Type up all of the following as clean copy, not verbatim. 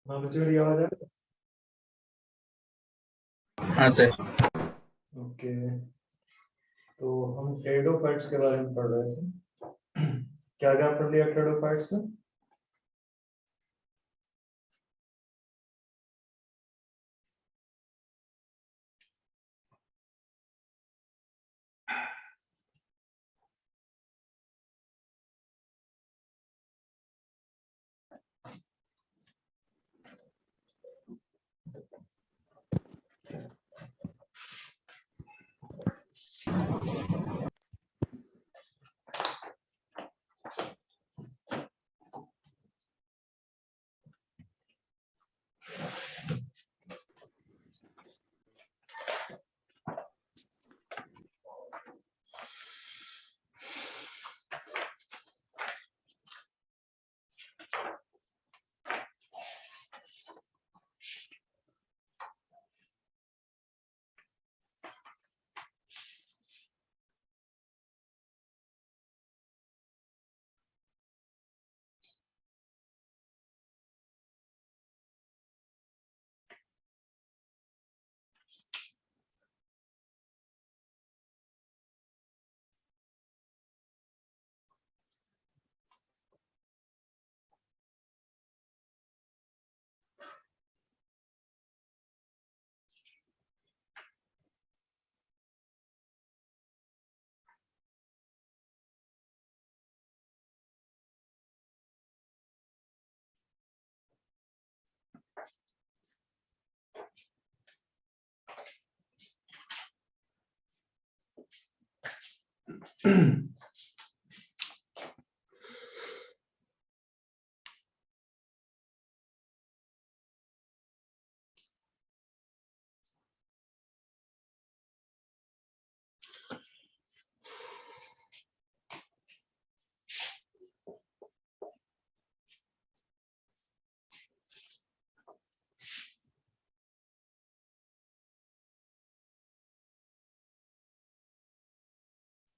हाँ, मुझे मेरी आवाज आ रही हाँ सर। है? ओके। तो हम टेरिडोफाइट्स के बारे में पढ़ रहे थे। क्या क्या पढ़ लिया टेरिडोफाइट्स में?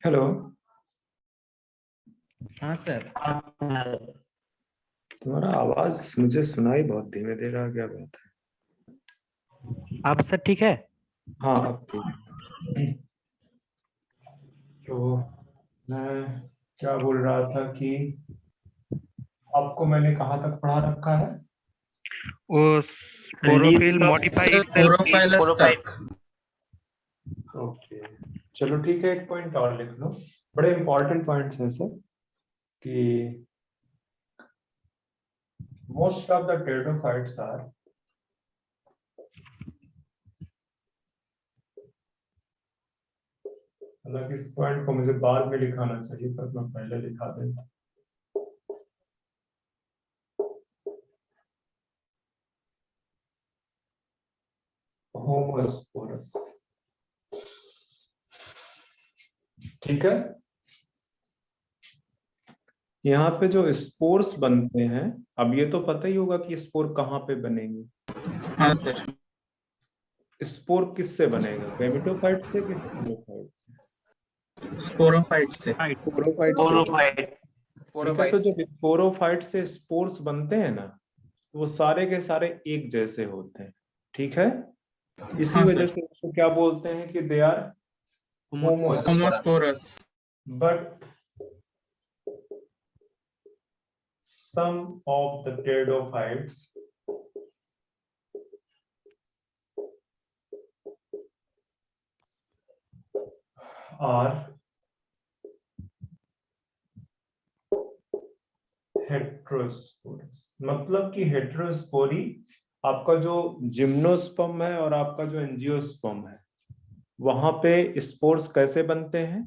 हेलो। हाँ सर। तुम्हारा आवाज मुझे सुनाई बहुत धीमे दे रहा, क्या बात आप सर ठीक है? है? हाँ, अब ठीक है। तो मैं क्या बोल रहा था कि आपको मैंने कहाँ तक पढ़ा रखा है? वो स्पोरोफिल सर मॉडिफाइड सेल स्पोरोफाइलस तक। ओके, चलो ठीक है, एक पॉइंट और लिख लो। बड़े इंपॉर्टेंट पॉइंट्स हैं सर कि most of the pteridophytes are हालांकि इस पॉइंट को मुझे बाद में लिखाना चाहिए, पर मैं पहले लिखा देता। होमोस्पोरस, ठीक है। यहाँ पे जो स्पोर्स बनते हैं, अब ये तो पता ही होगा कि स्पोर कहाँ पे बनेंगे। हाँ सर। स्पोर किससे बनेगा, गैमेटोफाइट से कि स्पोरोफाइट से? स्पोरोफाइट से। पोरोफाइट से। ठीक है, तो जब स्पोरोफाइट से स्पोर्स बनते हैं ना, तो वो सारे के सारे एक जैसे होते हैं, ठीक है। इसी हाँ वजह सर। से उसको क्या बोलते हैं कि they are homosporous. Homosporous. But some of the pteridophytes are heterosporous. मतलब कि हेट्रोस्पोरी, आपका जो जिम्नोस्पर्म है और आपका जो एंजियोस्पर्म है, वहां पे स्पोर्स कैसे बनते हैं?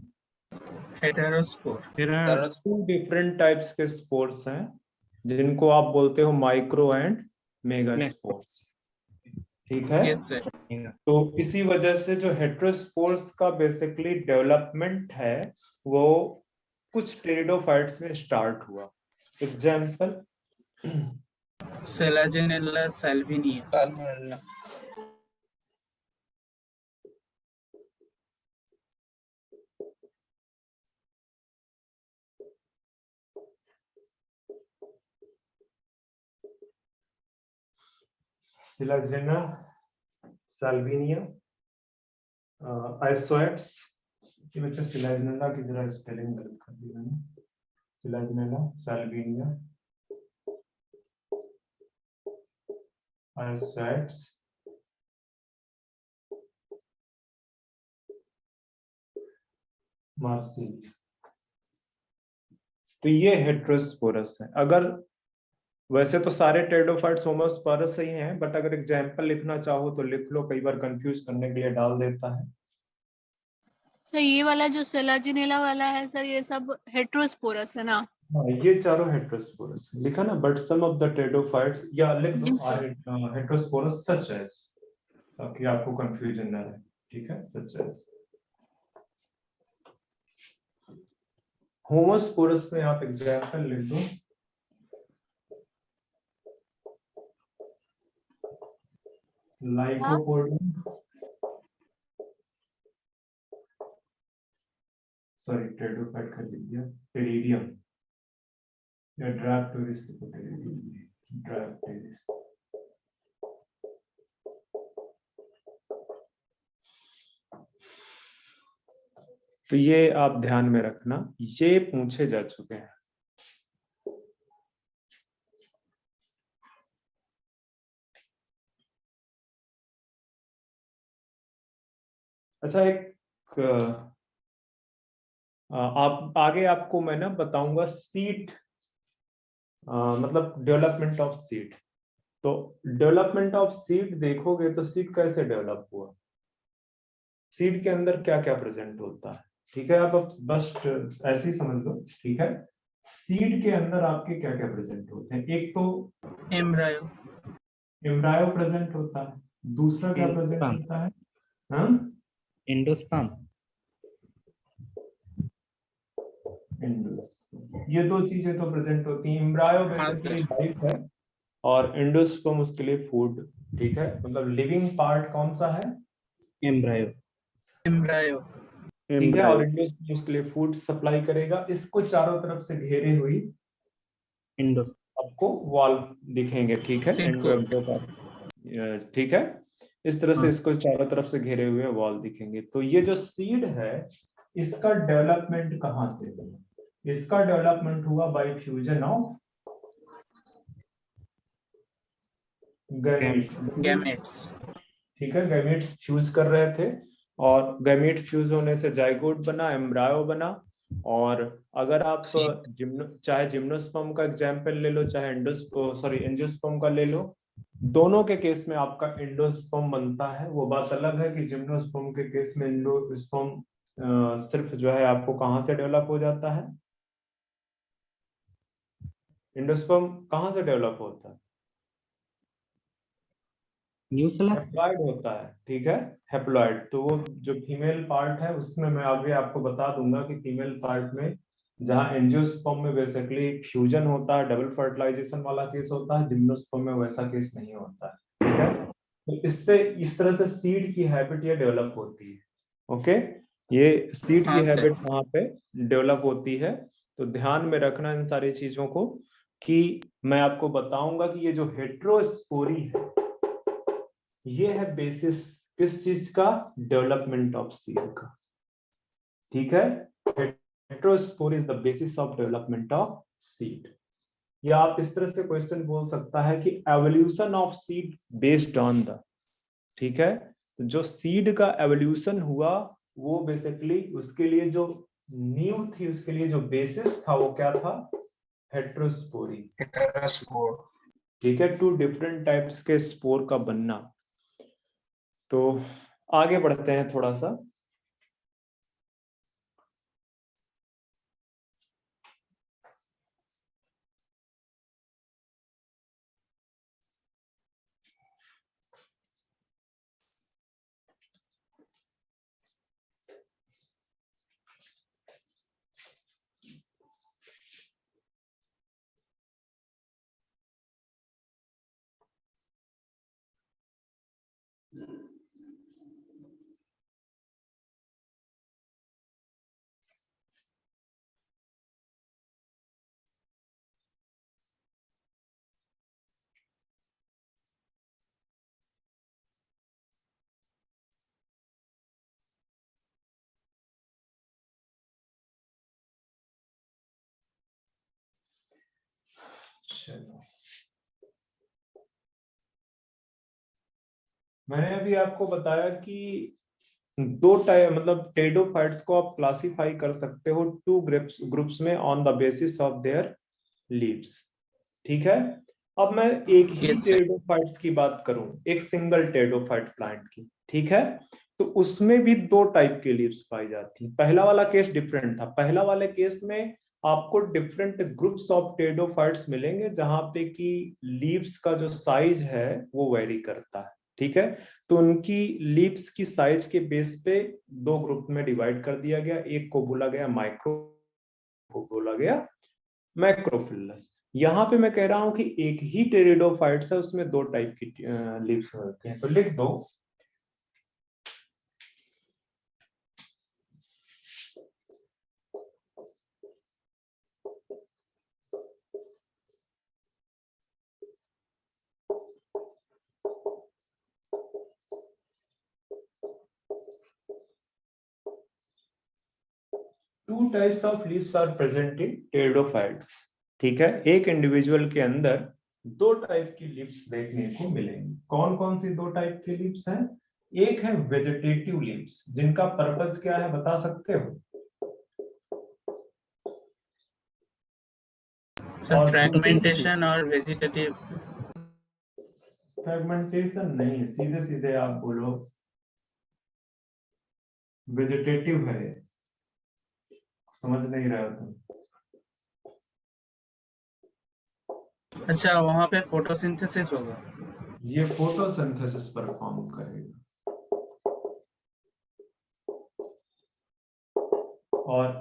हेटेरोस्पोर। टू डिफरेंट टाइप्स के स्पोर्स हैं, जिनको आप बोलते हो माइक्रो एंड मेगा स्पोर्स, ठीक है। Yes sir. तो इसी वजह से जो हेट्रोस्पोर्स का बेसिकली डेवलपमेंट है, वो कुछ टेरिडोफाइट्स में स्टार्ट हुआ। Example, selaginella salvinia. Selaginella, salvinia, isoetes. ये बच्चे सिलाजिना की जरा स्पेलिंग गलत कर दी मैंने। सिलाजिना, साल्विनिया, आइसोएट्स, मार्सिलिस। तो ये हेट्रोस्पोरस है। अगर वैसे तो सारे टेरिडोफाइट्स होमोस्पोरस ही हैं, बट अगर एग्जांपल लिखना चाहो तो लिख लो, कई बार कंफ्यूज करने के लिए डाल देता है। सर ये वाला जो सेलाजिनेला वाला है सर, ये सब हेट्रोस्पोरस है ना? हाँ, ये चारों हेट्रोस्पोरस लिखा ना, but some of the pteridophytes, या लिख दो आर हेट्रोस्पोरस सच एज, ताकि आपको कंफ्यूजन ना रहे। ठीक है, सच एज। होमोस्पोरस में आप एग्जांपल लिख दो, लाइकोपोडियम, सॉरी टेरिडोफाइट कर लीजिए, टेरिडियम या ड्रैप्टोरिस, ड्रैप्टोरिस। तो ये आप ध्यान में रखना, ये पूछे जा चुके हैं। अच्छा, एक आप आगे आपको मैं ना बताऊंगा सीड, मतलब डेवलपमेंट ऑफ सीड। तो डेवलपमेंट ऑफ सीड देखोगे तो सीड कैसे डेवलप हुआ, सीड के अंदर क्या क्या प्रेजेंट होता है। ठीक है, आप अब बस ऐसे ही समझ लो। ठीक है, सीड के अंदर आपके क्या क्या प्रेजेंट होते हैं। एक तो एम्ब्रायो, एम्ब्रायो प्रेजेंट होता है, दूसरा क्या प्रेजेंट होता है? हाँ, एंडोस्पर्म। ये दो चीजें तो प्रेजेंट होती हैं। एम्ब्रायो बेसिकली लाइफ है और एंडोस्पर्म उसके लिए फूड। ठीक है, मतलब लिविंग पार्ट कौन सा है? एम्ब्रायो। एम्ब्रायो, ठीक है, और एंडोस्पर्म उसके लिए फूड सप्लाई करेगा। इसको चारों तरफ से घेरे हुई एंडोस आपको वॉल दिखेंगे। ठीक है, सीड एंडो कोट, का, ठीक है, इस तरह से इसको चारों तरफ से घेरे हुए वॉल दिखेंगे। तो ये जो सीड है, इसका डेवलपमेंट कहाँ से हुआ? इसका डेवलपमेंट हुआ बाय फ्यूजन ऑफ गैमेट्स, ठीक है, गैमेट्स फ्यूज कर रहे थे और गैमेट फ्यूज होने से जाइगोट बना, एम्ब्रायो बना। और अगर आप चाहे जिम्नोस्पर्म का एग्जांपल ले लो, चाहे एंजियोस्पर्म का ले लो, दोनों के केस में आपका एंडोस्पर्म बनता है। वो बात अलग है कि जिम्नोस्पर्म के केस में एंडोस्पर्म सिर्फ जो है आपको कहां से डेवलप हो जाता है, एंडोस्पर्म कहां से डेवलप होता है? न्यूक्लियस। हेप्लॉइड होता है। ठीक है, हेप्लॉइड। तो वो जो फीमेल पार्ट है उसमें मैं आगे आपको बता दूंगा कि फीमेल पार्ट में जहां एंजियोस्पर्म में बेसिकली फ्यूजन होता है, डबल फर्टिलाइजेशन वाला केस होता है, जिम्नोस्पर्म में वैसा केस नहीं होता है। ठीक है, तो इससे इस तरह से सीड की हैबिट ये डेवलप होती है। ओके, ये सीड की हाँ सर, हैबिट वहां पे डेवलप होती है। तो ध्यान में रखना इन सारी चीजों को, कि मैं आपको बताऊंगा कि ये जो हेट्रोस्पोरी है, ये है बेसिस किस चीज का? डेवलपमेंट ऑफ सीड का। ठीक है, heterospore is the basis of development of seed. या आप इस तरह से क्वेश्चन बोल सकता है कि evolution of seed based on the. ठीक है, तो जो सीड का एवोल्यूशन हुआ वो बेसिकली उसके लिए जो नींव थी, उसके लिए जो बेसिस था वो क्या था? हेट्रोस्पोरी। ठीक है, टू डिफरेंट टाइप्स के स्पोर का बनना। तो आगे बढ़ते हैं थोड़ा सा। चलो, मैंने अभी आपको बताया कि दो टाइप मतलब टेरिडोफाइट्स को आप क्लासिफाई कर सकते हो टू ग्रुप्स में on the basis of their leaves. ठीक है, अब मैं एक ही Yes, sir. टेरिडोफाइट्स की बात करूं, एक सिंगल टेरिडोफाइट प्लांट की, ठीक है, तो उसमें भी दो टाइप के लीव्स पाई जाती हैं। पहला वाला केस डिफरेंट था। पहला वाले केस में आपको डिफरेंट ग्रुप्स ऑफ टेरिडोफाइट्स मिलेंगे जहां पे कि लीव्स का जो साइज है वो वेरी करता है। ठीक है, तो उनकी लीव्स की साइज के बेस पे दो ग्रुप में डिवाइड कर दिया गया। एक को बोला गया माइक्रो, को बोला गया मैक्रोफिलस। यहाँ पे मैं कह रहा हूं कि एक ही टेरिडोफाइट्स है, उसमें दो टाइप की लीव्स होते हैं, तो लिख दो two types of leaves are present in pteridophytes. ठीक है, एक इंडिविजुअल के अंदर दो टाइप की लीव्स देखने को मिलेंगी। कौन कौन सी दो टाइप की लीव्स हैं? एक है वेजिटेटिव लीव्स, जिनका पर्पस क्या है बता सकते हो? Sir, fragmentation और vegetative. फ्रेगमेंटेशन नहीं, सीधे सीधे आप बोलो वेजिटेटिव है। समझ नहीं रहे हो तुम? अच्छा, वहाँ पे फोटोसिंथेसिस होगा। ये फोटोसिंथेसिस परफॉर्म करेगा, और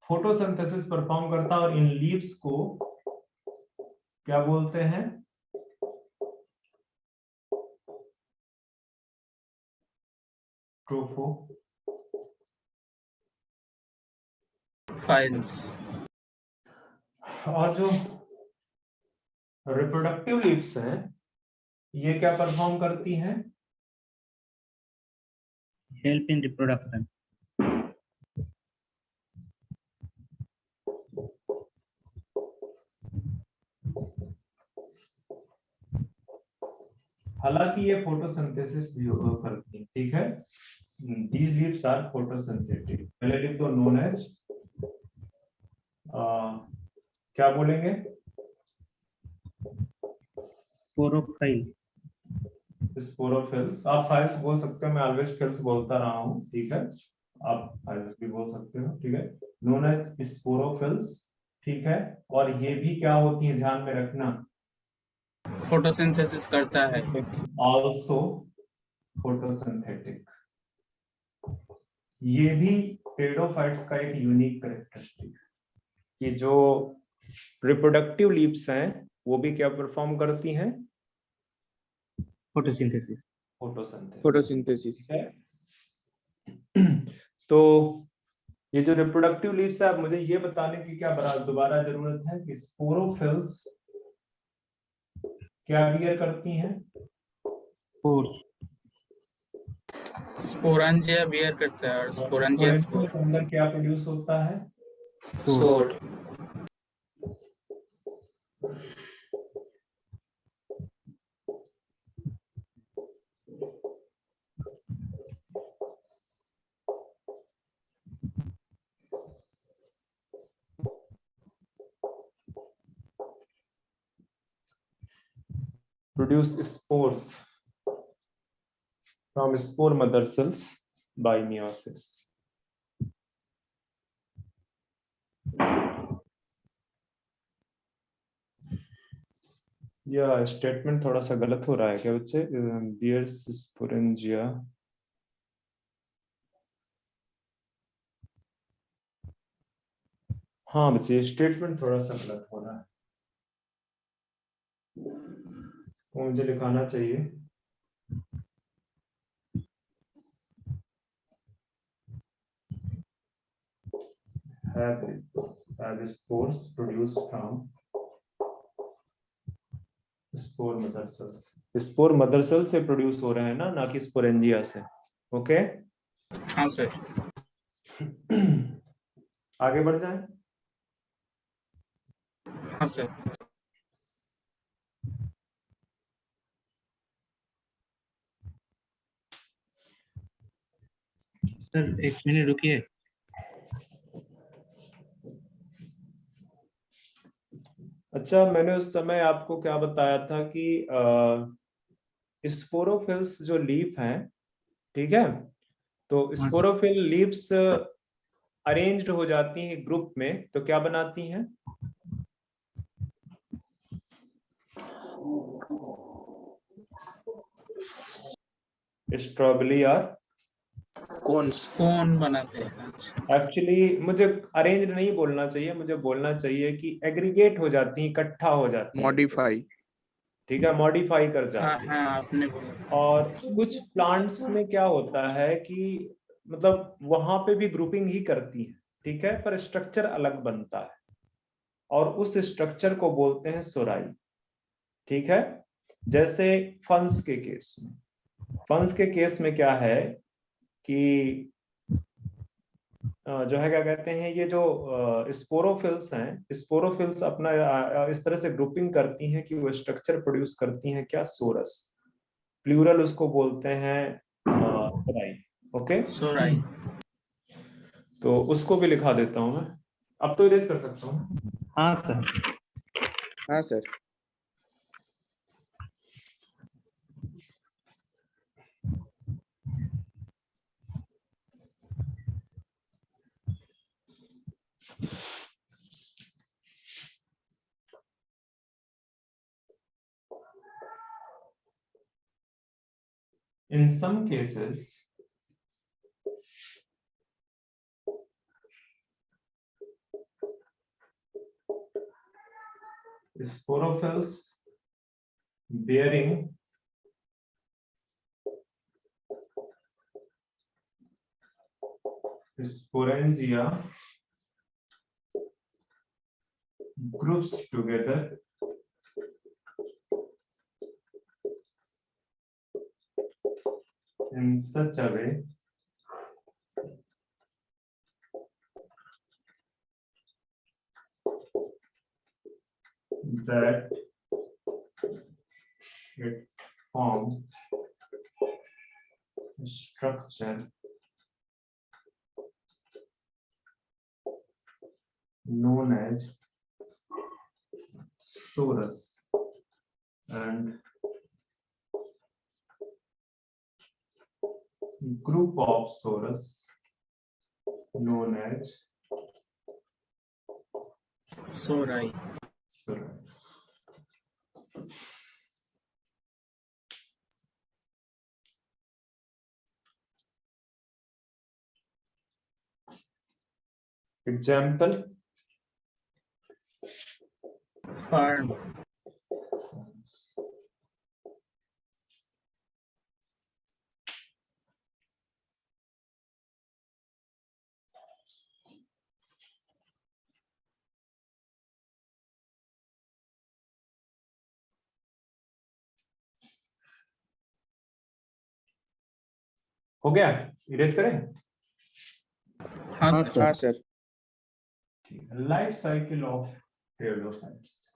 फोटोसिंथेसिस परफॉर्म करता है, और इन लीव्स को क्या बोलते हैं? Tropho files. और जो रिप्रोडक्टिव लीव्स हैं, ये क्या परफॉर्म करती हैं? help in reproduction. हालांकि ये फोटोसिंथेसिस भी करती है। ठीक है, these leaves are photosynthetic। पहले लिख दो known as, क्या बोलेंगे? Sporophyll. स्पोरोफिल्स। आप फाइल्स बोल सकते हो, मैं ऑलवेज फिल्स बोलता रहा हूँ। ठीक है, आप फाइल्स भी बोल सकते हो। ठीक है, नोन एज स्पोरोफिल्स। ठीक है, और ये भी क्या होती है ध्यान में रखना, फोटोसिंथेसिस करता है। Also photosynthetic. ये भी टेरिडोफाइट्स का एक यूनिक कैरेक्टरिस्टिक है कि जो रिप्रोडक्टिव लीव्स हैं वो भी क्या परफॉर्म करती हैं? Photosynthesis. फोटोसिंथेसिस है। तो ये जो रिप्रोडक्टिव लीव्स है, अब मुझे ये बताने की क्या दोबारा जरूरत है कि स्पोरोफिल्स क्या बियर करती हैं? Spores. स्पोरांजिया बियर करता है और स्पोरांजिया स्पोरेंजिया के अंदर क्या प्रोड्यूस होता है? Spore. Produce spores from spore mother cells by meiosis। यह स्टेटमेंट थोड़ा सा गलत हो रहा है क्या बच्चे? बियर्स स्पोरेंजिया, हाँ बच्चे स्टेटमेंट थोड़ा सा गलत हो रहा है, तो मुझे लिखाना चाहिए have spores produced from spore mother cells. Spore mother cell से प्रोड्यूस हो रहे हैं ना कि स्पोरेंजिया से। ओके, हाँ सर। आगे बढ़ जाए। हाँ सर। सर एक मिनट रुकिए। अच्छा, मैंने उस समय आपको क्या बताया था कि स्पोरोफिल्स जो लीफ हैं, ठीक है, तो हाँ। स्पोरोफिल लीव्स अरेंज्ड हो जाती हैं ग्रुप में, तो क्या बनाती हैं? स्ट्रॉबेरी और कौन बनाते हैं? अच्छा, एक्चुअली मुझे अरेंज नहीं बोलना चाहिए, मुझे बोलना चाहिए कि एग्रीगेट हो जाती हैं, इकट्ठा हो जाती हैं, मॉडिफाई। ठीक है, मॉडिफाई कर हाँ जाती हैं। हाँ, आपने बोला था। और कुछ प्लांट्स में क्या होता है कि मतलब वहां पे भी ग्रुपिंग ही करती है, ठीक है, पर स्ट्रक्चर अलग बनता है और उस स्ट्रक्चर को बोलते हैं सोराई, ठीक है। जैसे फंस के केस में, फंस के केस में क्या है कि जो है क्या कहते हैं, ये जो स्पोरोफिल्स हैं, स्पोरोफिल्स अपना इस तरह से ग्रुपिंग करती हैं कि वो स्ट्रक्चर प्रोड्यूस करती हैं, क्या, सोरस, प्लूरल उसको बोलते हैं सोराई। ओके, सोराई। तो उसको भी लिखा देता हूं मैं, अब तो इरेज कर सकता हूँ। हाँ सर। हाँ sir. In some cases, sporophylls bearing sporangia groups together in such a way that it forms a structure known as sorus, and group of sorus known as sori. sorai. Example, fern. हो गया, erase करें। हाँ हाँ sir. हाँ sir. Life cycle of pteridophytes.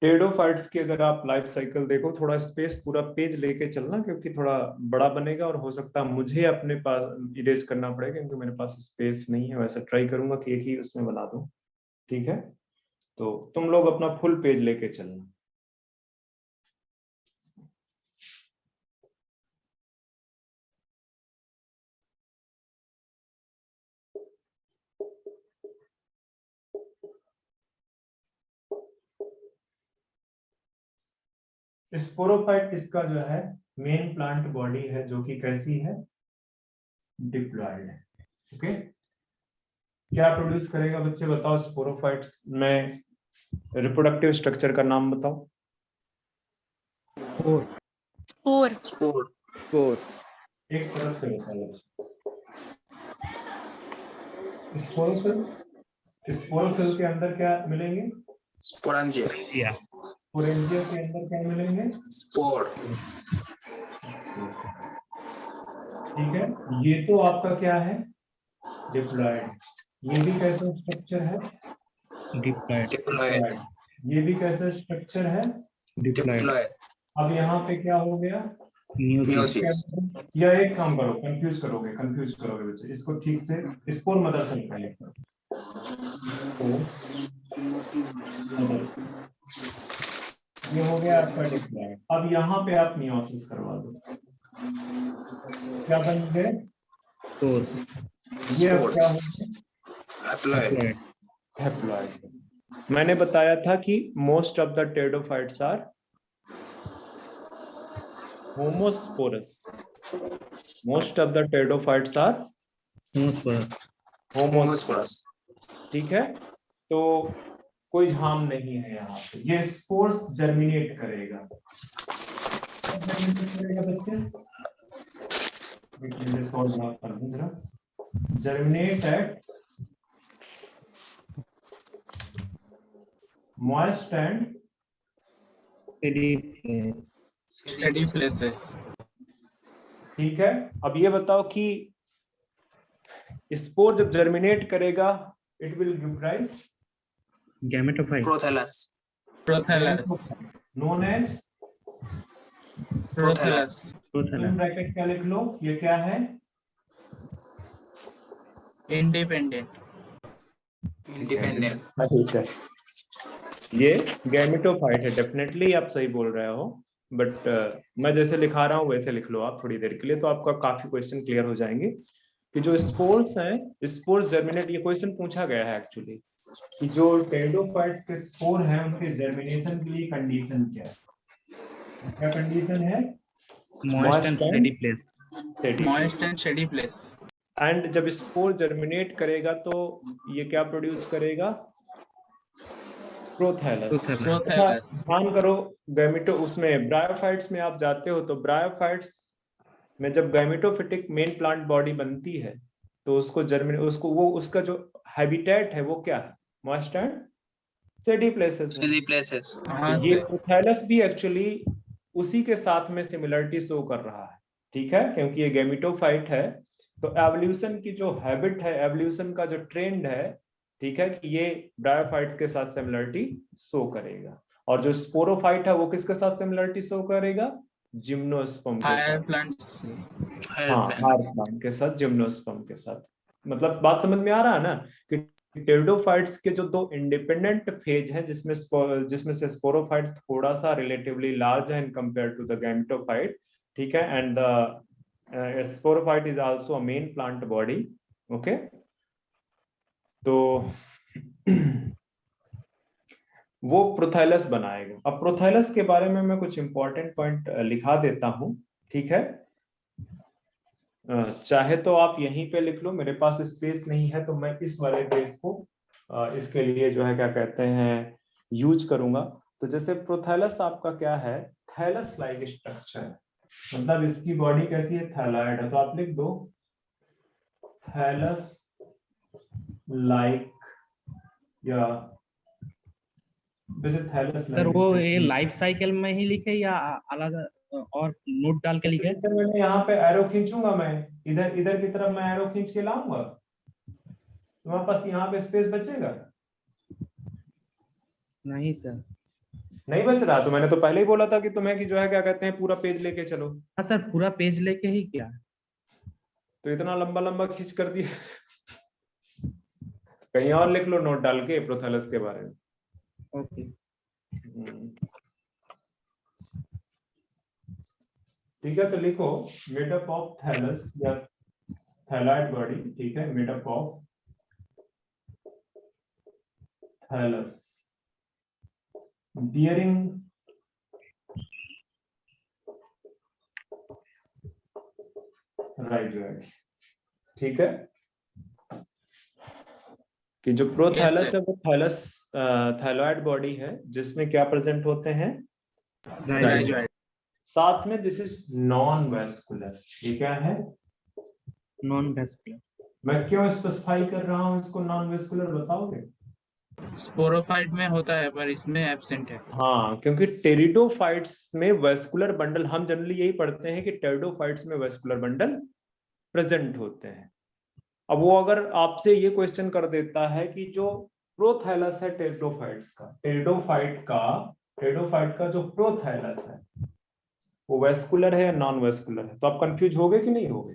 Pteridophytes की अगर आप life cycle देखो, थोड़ा स्पेस पूरा पेज लेके चलना, क्योंकि थोड़ा बड़ा बनेगा और हो सकता है मुझे अपने पास इरेज करना पड़ेगा, क्योंकि मेरे पास स्पेस नहीं है। वैसे ट्राई करूंगा कि एक ही उसमें बना दूं, ठीक है। तो तुम लोग अपना फुल पेज लेके चलना। स्पोरोफाइट इसका जो है मेन प्लांट बॉडी है, जो कि कैसी है, डिप्लॉयड है। ओके, क्या प्रोड्यूस करेगा बच्चे, बताओ। स्पोरोफाइट्स में रिप्रोडक्टिव स्ट्रक्चर का नाम बताओ। स्पोर। स्पोर। एक तरफ से बताओ। स्पोरोफिल्स, स्पोरोफिल के अंदर क्या मिलेंगे? स्पोरेंजिया। स्पोरेंजिया के अंदर क्या मिलेंगे? स्पोर। ठीक है, ये तो आपका क्या है? डिप्लॉयड। ये भी कैसा स्ट्रक्चर है? डिप्लॉयड। डिप्लॉयड। ये भी कैसा स्ट्रक्चर है? डिप्लॉयड। डिप्लॉयड। अब यहाँ पे क्या हो गया? मियोसिस। या एक काम करो, कंफ्यूज करोगे बच्चे, इसको ठीक से स्पोर मदर से निकालिए। ये हो गया आपका डिप्लॉयड। अब यहाँ पे आप मियोसिस करवा दो, क्या बन गए? ये अब क्या हो गया? हैप्लॉयड। हैप्लॉयड। मैंने बताया था कि most of the pteridophytes are homosporous. Most of the pteridophytes are homosporous. ठीक है, तो कोई झाम नहीं है यहाँ पे। ये स्पोर्स जर्मिनेट करेगा। Germinate at moist and Steady places. ठीक है, अब ये बताओ कि स्पोर जब जर्मिनेट करेगा it will give rise gametophyte. Prothallus. Prothallus. Known as Prothallus. Bracket क्या लिख लो, ये क्या है? Independent. इंडिपेंडेंट। ठीक है, ये गैमेटोफाइट है। डेफिनेटली आप सही बोल रहे हो, बट मैं जैसे लिखा रहा हूँ वैसे लिख लो आप थोड़ी देर के लिए, तो आपका काफी क्वेश्चन क्लियर हो जाएंगे कि जो स्पोर्स हैं, स्पोर्स जर्मिनेट, ये क्वेश्चन पूछा गया है एक्चुअली कि जो टेरिडोफाइट्स के स्पोर हैं उनके जर्मिनेशन के लिए कंडीशन क्या है? क्या कंडीशन है? Moist and steady place. Moist and shady place. And जब स्पोर जर्मिनेट करेगा तो ये क्या प्रोड्यूस करेगा? प्रोथैलस। Prothallus. ध्यान करो, गैमेटो उसमें ब्रायोफाइट्स में आप जाते हो तो ब्रायोफाइट्स में जब गैमेटोफिटिक मेन प्लांट बॉडी बनती है तो उसको उसको वो उसका जो हैबिटेट है वो क्या है? Moist and steady places. Steady places. हाँ ये सर. प्रोथैलस भी एक्चुअली उसी के साथ में सिमिलरिटी शो कर रहा है। ठीक है, क्योंकि ये गैमेटोफाइट है तो एवोल्यूशन की जो हैबिट है, एवोल्यूशन का जो ट्रेंड है, ठीक है, कि ये ब्रायोफाइट्स के साथ सिमिलरिटी शो करेगा। और जो स्पोरोफाइट है वो किसके साथ सिमिलरिटी शो करेगा? जिम्नोस्पर्म के Higher साथ। plants. हाँ, हायर प्लांट के साथ, जिम्नोस्पर्म के साथ। मतलब बात समझ में आ रहा है ना कि टेरिडोफाइट्स के जो दो इंडिपेंडेंट फेज हैं जिसमें से स्पोरोफाइट थोड़ा सा रिलेटिवली लार्ज है in compare to the gametophyte. ठीक है, and the sporophyte is also a main plant body. Okay, तो वो प्रोथैलस बनाएगा। अब प्रोथैलस के बारे में मैं कुछ इंपॉर्टेंट पॉइंट लिखा देता हूं। ठीक है, चाहे तो आप यहीं पे लिख लो, मेरे पास स्पेस नहीं है तो मैं इस वाले पेज को इसके लिए जो है क्या कहते हैं यूज करूंगा। तो जैसे प्रोथैलस आपका क्या है? थैलस लाइक स्ट्रक्चर, मतलब इसकी बॉडी कैसी है? थैलॉइड है। तो आप लिख दो थैलस लाइक, या वैसे थैलस सर वो ये लाइफ साइकिल में ही लिखे या अलग और नोट डाल के लिखे? सर मैंने यहाँ पे एरो खींचूंगा, मैं इधर इधर की तरफ मैं एरो खींच के लाऊंगा, तुम्हारे पास यहाँ पे स्पेस बचेगा? नहीं सर। नहीं बच रहा, तो मैंने तो पहले ही बोला था कि तुम्हें कि जो है क्या कहते हैं पूरा पेज लेके चलो। हाँ सर, पूरा पेज लेके ही क्या? तो इतना लंबा लंबा खींच कर दिया। कहीं और लिख लो नोट डाल के प्रोथैलस के बारे में। ओके। ठीक है, तो लिखो मेडअप ऑफ थैलस या थैलॉइड बॉडी। ठीक है, made up of thallus bearing right. ठीक है, कि जो प्रोथैलस Yes, है वो थैलस थैलॉइड बॉडी है जिसमें क्या प्रेजेंट होते हैं? Right. साथ में दिस इज नॉन वेस्कुलर। ये क्या है? Non vascular. मैं क्यों स्पेसिफाई कर रहा हूं इसको नॉन वेस्कुलर, बताओगे? स्पोरोफाइट में होता है पर इसमें एब्सेंट है। हाँ, क्योंकि टेरिडोफाइट्स में वेस्कुलर बंडल, हम जनरली यही पढ़ते हैं कि टेरिडोफाइट्स में वेस्कुलर बंडल प्रेजेंट होते हैं। अब वो अगर आपसे ये क्वेश्चन कर देता है कि जो प्रोथैलस है टेरिडोफाइट्स का, टेरिडोफाइट का जो प्रोथैलस है वो वेस्कुलर है या नॉन वेस्कुलर है, तो आप कंफ्यूज होगे कि नहीं होगे?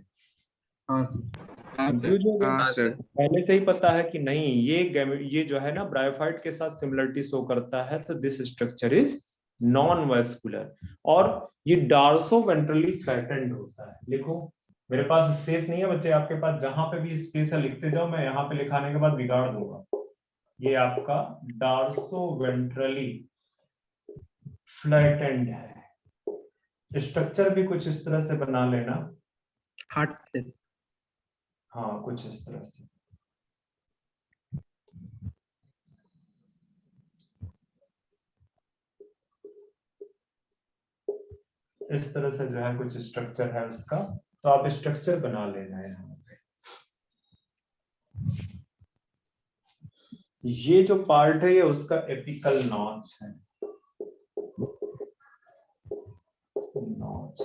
हाँ सर। हाँ सर। कंफ्यूज हो गए? हाँ हाँ सर। सर। पहले से ही पता है कि नहीं, ये जो है ना ब्रायोफाइट के साथ सिमिलरिटी शो करता है, तो this structure is non vascular. और ये डार्सो वेंट्रली फ्लैटेंड होता है। लिखो, मेरे पास स्पेस नहीं है बच्चे, आपके पास जहां पे भी स्पेस है लिखते जाओ, मैं यहाँ पे लिखाने के बाद बिगाड़ दूंगा। ये आपका डार्सो वेंट्रली फ्लैटेंड है। स्ट्रक्चर भी कुछ इस तरह से बना लेना। हार्ट से। हाँ, कुछ इस तरह से। इस तरह से जो है कुछ स्ट्रक्चर है उसका, तो आप स्ट्रक्चर बना लेना है यहाँ पे। ये जो पार्ट है ये उसका एपिकल नॉच है, नॉच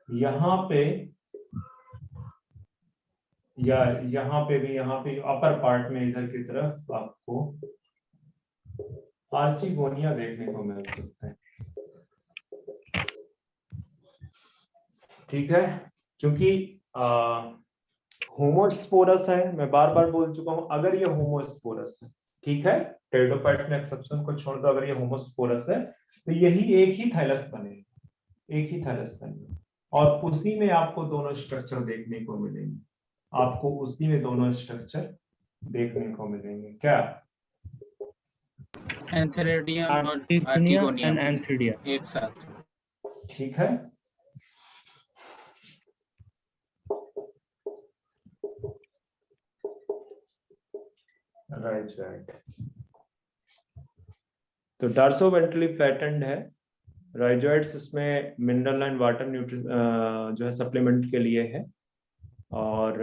यहाँ पे, या यहाँ पे भी, यहाँ पे अपर पार्ट में इधर की तरफ आपको आर्चिगोनिया देखने को मिल सकते हैं। ठीक है, क्योंकि होमोस्पोरस है, मैं बार बार बोल चुका हूं, अगर ये होमोस्पोरस है, ठीक है, टेरिडोफाइट्स में एक्सेप्शन को छोड़ दो, अगर ये होमोस्पोरस है तो यही एक ही थैलस बनेगा, एक ही थैलस बनेगा, और उसी में आपको दोनों स्ट्रक्चर देखने को मिलेंगे, आपको उसी में दोनों स्ट्रक्चर देखने को मिलेंगे। क्या? एंथेरिडियम और आर्टिगोनिया आर्टिगोनियम एंड एंथ्रिडिया एक साथ। ठीक है, राइट। तो डार्सो वेंट्रली फ्लैटेंड है। राइजॉइड्स इसमें मिनरल एंड वाटर जो है सप्लीमेंट के लिए है, और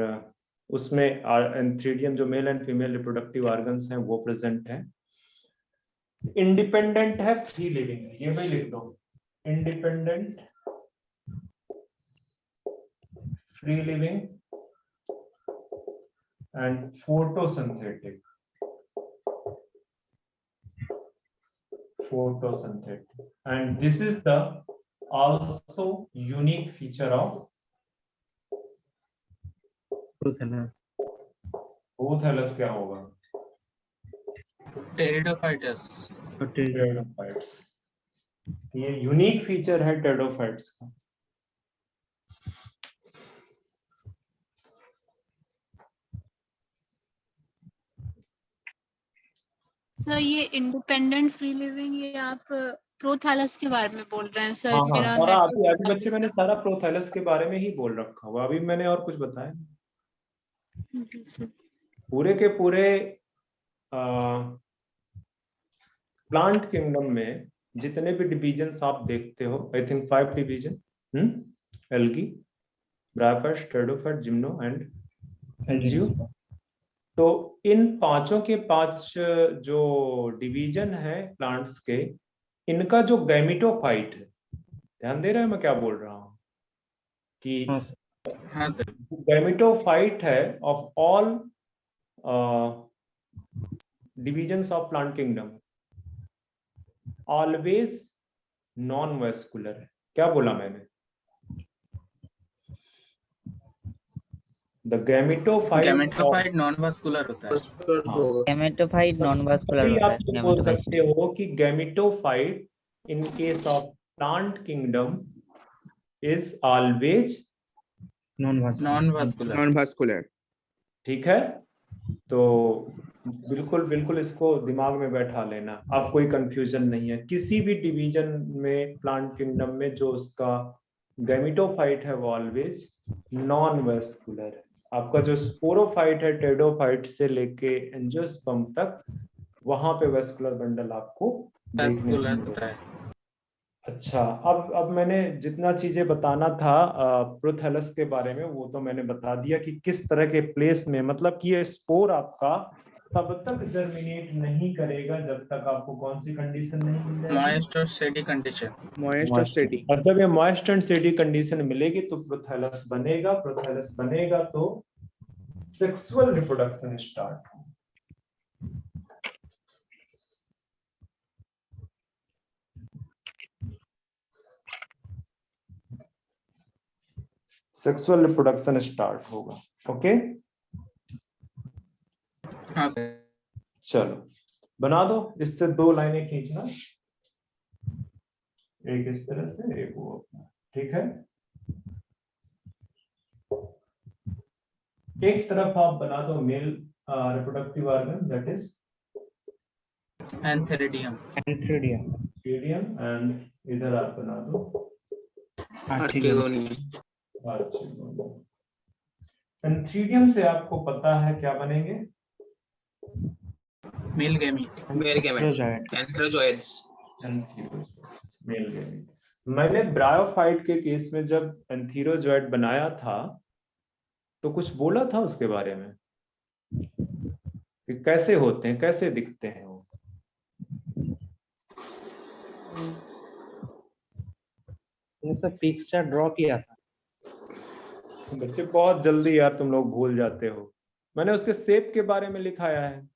उसमें एंथ्रीडियम जो male and female reproductive organs हैं वो प्रेजेंट है। इंडिपेंडेंट है, फ्री लिविंग है, ये भी लिख दो, independent, free living and photosynthetic, and this is the also unique feature of prothallus. Prothallus. क्या होगा? टेरिडोफाइटस। टेरिडोफाइट्स। ये यूनिक फीचर है टेरिडोफाइट्स का। सर ये इंडिपेंडेंट फ्री लिविंग, ये आप प्रोथैलस के बारे में बोल रहे हैं सर? हाँ, मेरा सारा network अभी बच्चे मैंने सारा प्रोथैलस के बारे में ही बोल रखा हुआ, अभी मैंने और कुछ बताया। जी सर। पूरे के पूरे प्लांट किंगडम में जितने भी डिवीजन्स आप देखते हो, I think 5 division, algae, bryophytes, pteridophyte, gymno and angio. तो इन पांचों के 5 जो डिवीजन है प्लांट्स के, इनका जो गैमेटोफाइट है, ध्यान दे रहे हैं मैं क्या बोल रहा हूं कि हाँ सर। गैमेटोफाइट है of all divisions of plant kingdom always non vascular है। क्या बोला मैंने? द गैमेटोफाइट नॉन वास्कुलर होता है। गैमेटोफाइट नॉन वास्कुलर होता आप है। बोल सकते हो कि gametophyte in case of plant kingdom is always non vascular. Non vascular. ठीक है, तो बिल्कुल इसको दिमाग में बैठा लेना, अब कोई कंफ्यूजन नहीं है। किसी भी डिवीजन में प्लांट किंगडम में जो उसका गैमेटोफाइट है वो ऑलवेज नॉन वेस्कुलर है। आपका जो स्पोरोफाइट है टेरिडोफाइट से लेके एंजियोस्पर्म तक, वहां पे वेस्कुलर बंडल आपको देखने को वास्कुलर मिलेगा। होता है। अच्छा, अब मैंने जितना चीजें बताना था प्रोथैलस के बारे में वो तो मैंने बता दिया कि किस तरह के प्लेस में, मतलब कि ये स्पोर आपका तब तक जर्मिनेट नहीं करेगा जब तक आपको कौन सी कंडीशन नहीं मिल जाएगी? मॉइस्ट और स्टेडी कंडीशन। मॉइस्ट और स्टेडी। और जब ये मॉइस्ट एंड स्टेडी कंडीशन मिलेगी तो प्रोथैलस बनेगा, प्रोथैलस बनेगा तो सेक्सुअल रिप्रोडक्शन स्टार्ट होगा। सेक्सुअल रिप्रोडक्शन स्टार्ट होगा। ओके, हाँ सर। चलो बना दो, इससे 2 लाइनें खींचना, एक इस तरह से एक वो अपना, ठीक है। एक तरफ आप बना दो male reproductive organ that is antheridium. Antheridium, and इधर आप बना दो आर्किगोनियम। आर्चिगोनियम। एंथेरिडियम से आपको पता है क्या बनेंगे? Male gamete. Male gamete. Antherozoids. Male gamete. मैंने ब्रायोफाइट के केस में जब एंथीरोजॉइड बनाया था तो कुछ बोला था उसके बारे में कि कैसे होते हैं, कैसे दिखते हैं वो? ये सब पिक्चर ड्रॉ किया था। बच्चे बहुत जल्दी यार तुम लोग भूल जाते हो। मैंने उसके शेप के बारे में लिखाया है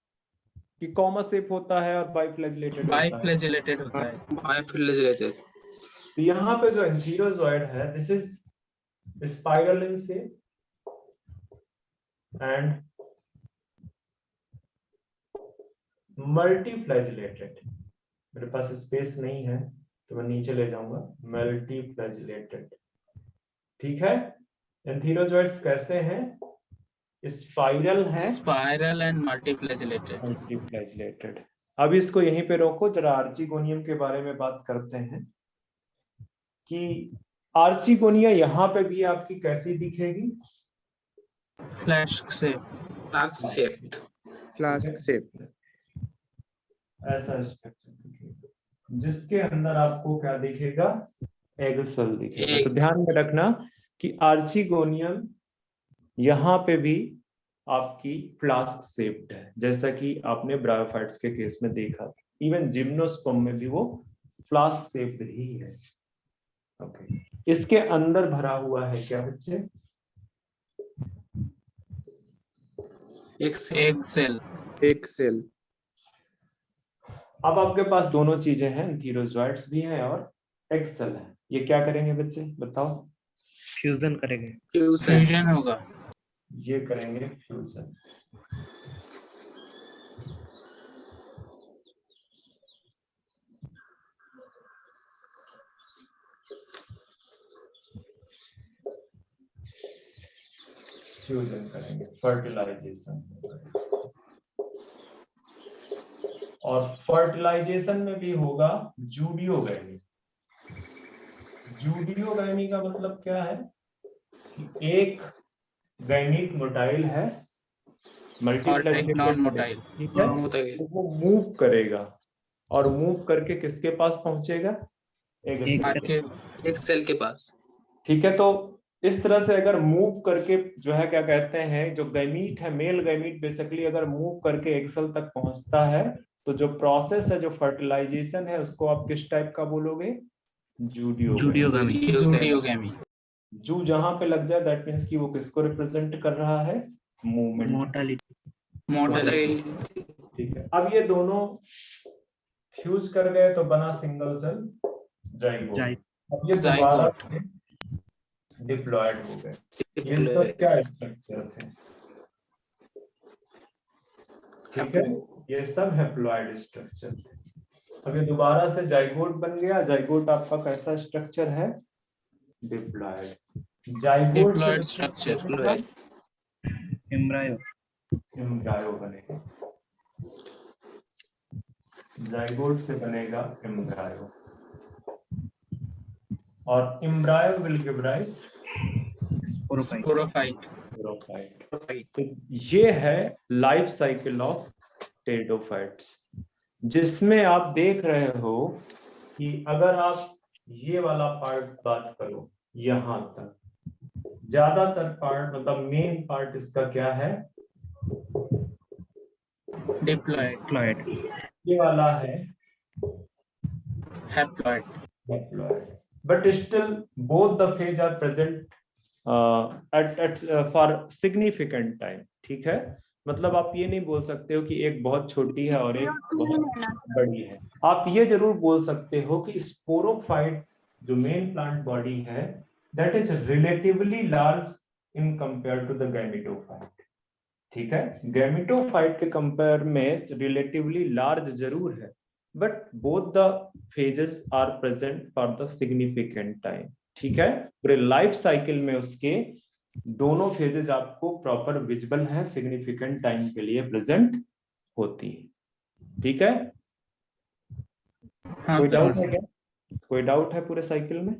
कि कॉमा शेप होता है और बाइफ्लैजिलेटेड होता है। बाइफ्लैजिलेटेड होता है। बाइफ्लैजिलेटेड। तो यहाँ पे जो एंथीरोजॉइड है this is spiral in shape and multiflagellated. मेरे पास स्पेस नहीं है तो मैं नीचे ले जाऊंगा, मल्टीफ्लैजिलेटेड, ठीक है। एंथीरोजॉइड्स कैसे हैं? स्पाइरल है, स्पाइरल एंड मल्टीफ्लैजिलेटेड। मल्टीफ्लैजिलेटेड। अब इसको यहीं पे रोको, जरा आर्चिगोनियम के बारे में बात करते हैं कि आर्चिगोनिया यहाँ पे भी आपकी कैसी दिखेगी? Flask shape. Flask shaped. Flask shape. ऐसा स्ट्रक्चर दिखेगा जिसके अंदर आपको क्या दिखेगा? एग सेल दिखेगा। तो ध्यान में रखना कि आर्चिगोनियम यहाँ पे भी आपकी फ्लास्क शेप्ड है, जैसा कि आपने ब्रायोफाइट्स के केस में देखा था। इवन जिम्नोस्पर्म में भी वो फ्लास्क शेप्ड ही है। ओके, इसके अंदर भरा हुआ है क्या बच्चे? Egg cell. एक सेल। अब आपके पास दोनों चीजें हैं, एंथीरोजॉइड्स भी हैं और एग सेल है। ये क्या करेंगे बच्चे बताओ? फ्यूजन करेंगे। फ्यूजन होगा। ये करेंगे फ्यूजन। फ्यूजन करेंगे, फर्टिलाइजेशन। और फर्टिलाइजेशन में भी होगा जूडियोगैमी। जूडियोगैमी का मतलब क्या है? एक गैमीट मोटाइल है, मल्टीप्लाई नॉन मोटाइल। ठीक है, तो वो मूव करेगा और मूव करके किसके पास पहुंचेगा? एक सेल के पास। ठीक है, तो इस तरह से अगर मूव करके जो है क्या कहते हैं, जो गैमीट है, मेल गैमीट बेसिकली अगर मूव करके एग सेल तक पहुंचता है तो जो प्रोसेस है, जो फर्टिलाइजेशन है, उसको आप किस टाइप का बोलोगे? जूडियोगैमी। जू जहां पे लग जाए दैट मींस कि वो किसको रिप्रेजेंट कर रहा है? मूवमेंट। मोटालिटी। ठीक है, अब ये दोनों फ्यूज कर गए तो बना सिंगल सेल जाइगोट। अब ये दोबारा डिप्लॉयड हो गए। ये सब क्या स्ट्रक्चर थे? ठीक है, ये सब हैप्लॉइड स्ट्रक्चर थे। अब ये दोबारा से जाइगोट बन गया। जाइगोट आपका कैसा स्ट्रक्चर है? डिप्लॉयड। Zygote structure. एम्ब्रायो बनेगा। जाइगोट से बनेगा एम्ब्रायो और embryo will give rise sporophyte. तो ये है लाइफ साइकिल ऑफ टेरिडोफाइट्स, जिसमें आप देख रहे हो कि अगर आप ये वाला पार्ट बात करो यहां तक, ज्यादातर पार्ट मतलब मेन पार्ट इसका क्या है? डिप्लॉयड, ये वाला है haploid, diploid. But still both the phase are present at for significant time. ठीक है, मतलब आप ये नहीं बोल सकते हो कि एक बहुत छोटी है और एक बहुत बड़ी है। आप ये जरूर बोल सकते हो कि स्पोरोफाइट जो मेन प्लांट बॉडी है that is relatively large in compared to the gametophyte. ठीक है, गैमेटोफाइट के कंपेयर में रिलेटिवली लार्ज जरूर है, but both the phases are present for the significant time. ठीक है, पूरे लाइफ साइकिल में उसके दोनों फेजेस आपको प्रॉपर विजिबल हैं, सिग्निफिकेंट टाइम के लिए प्रेजेंट होती है। ठीक है, हाँ कोई सर, डाउट है क्या? कोई डाउट है पूरे साइकिल में?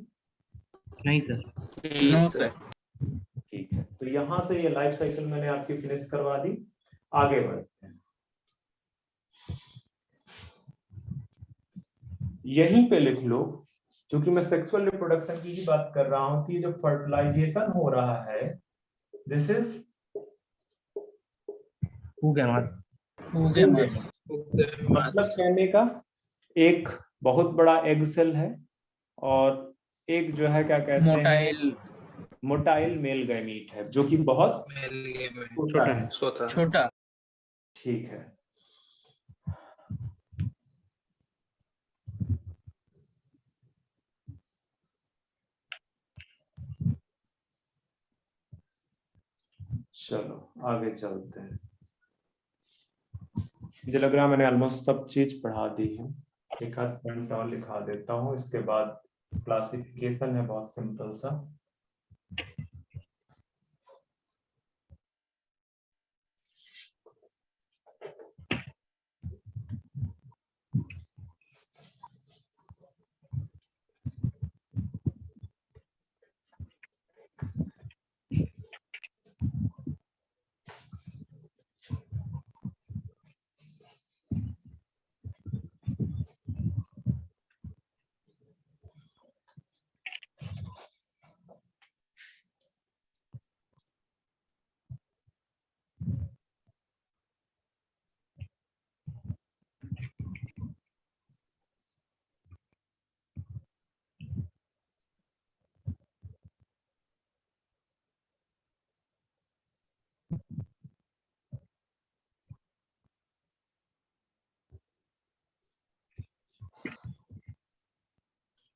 नहीं सर। No sir. ठीक है, तो यहां से ये लाइफ साइकिल मैंने आपकी फिनिश करवा दी। आगे बढ़ते हैं, यहीं पे लिख लो, क्योंकि मैं सेक्सुअल रिप्रोडक्शन की ही बात कर रहा हूं कि जो फर्टिलाइजेशन हो रहा है दिस इज oogamous। मतलब कहने का एक बहुत बड़ा एग सेल है और एक जो है क्या कहते हैं मोटाइल मेल गैमीट है जो कि बहुत छोटा। ठीक है, चलो आगे चलते हैं। मुझे लग रहा है मैंने ऑलमोस्ट सब चीज पढ़ा दी है। एक आध पॉइंट और लिखा देता हूँ, इसके बाद क्लासिफिकेशन है बहुत सिंपल सा।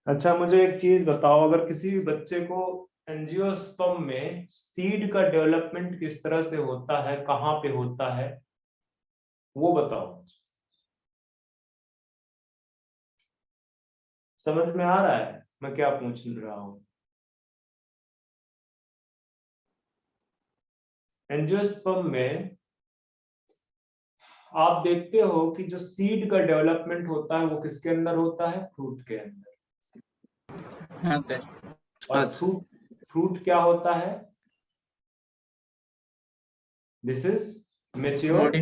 अच्छा, मुझे एक चीज बताओ, अगर किसी भी बच्चे को एंजियोस्पर्म में सीड का डेवलपमेंट किस तरह से होता है, कहाँ पे होता है, वो बताओ। समझ में आ रहा है मैं क्या पूछ रहा हूं? एंजियोस्पर्म में आप देखते हो कि जो सीड का डेवलपमेंट होता है वो किसके अंदर होता है? फ्रूट के अंदर। हाँ सर। और फ्रूट क्या होता है? This is mature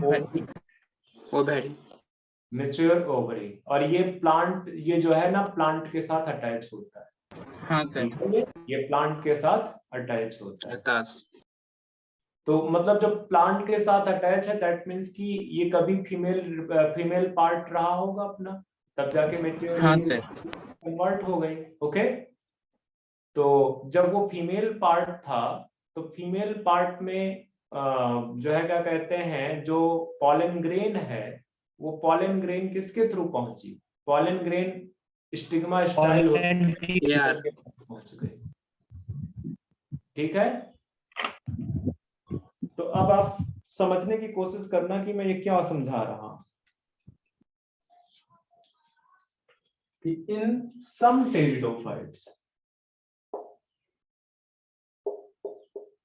ovary. Mature ovary. और ये प्लांट, ये जो है ना प्लांट के साथ अटैच होता है। हाँ सर। ये प्लांट के साथ अटैच होता है। तो मतलब जब प्लांट के साथ अटैच है दैट मीन्स कि ये कभी फीमेल पार्ट रहा होगा अपना, तब जाके मैच्योर हाँ सर। कन्वर्ट हो गई। ओके, तो जब वो फीमेल पार्ट था तो फीमेल पार्ट में जो है क्या कहते हैं, जो पॉलन ग्रेन है वो पॉलन ग्रेन किसके थ्रू पहुंची? पॉलन ग्रेन स्टिग्मा स्टाइल पहुंच गई। ठीक है, तो अब आप समझने की कोशिश करना कि मैं ये क्या समझा रहा हूं। कि इन सम टेरिडोफाइट्स,